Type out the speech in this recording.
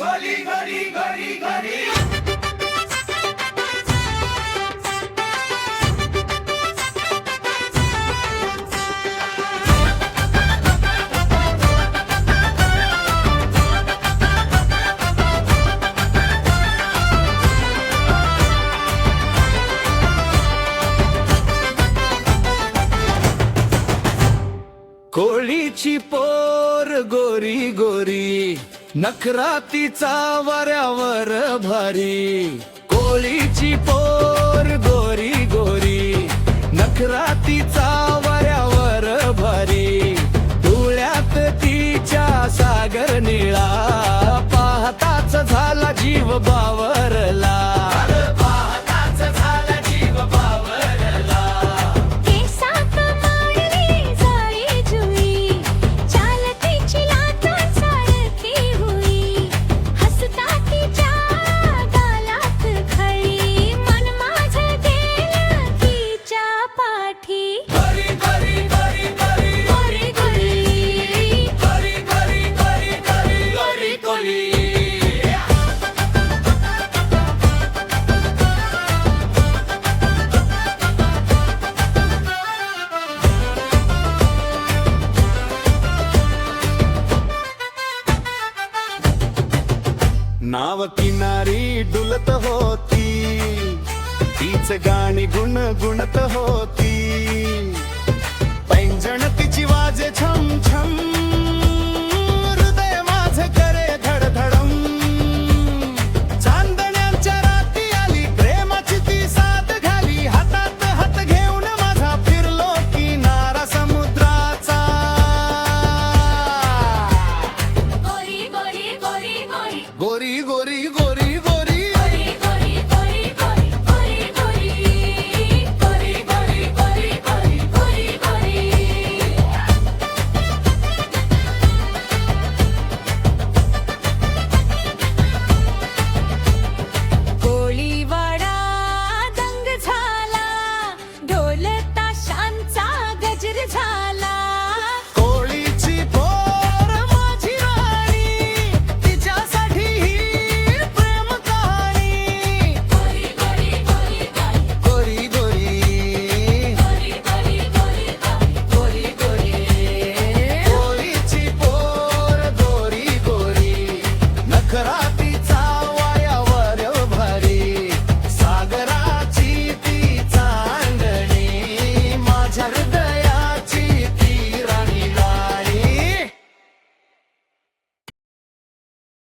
गली गली गली गली कोळीची पोर गोरी गोरी नखरातीचा वाऱ्यावर भारी कोळीची पोर गोरी गोरी नखरातीचा वाऱ्यावर भारी डोळ्यात तिच्या सागर निळा पाहताच झाला जीव बावरला नाव किनारी डुलत होती तीच गाणी गुणगुणत होती पैंजण तिची वाजे छम छम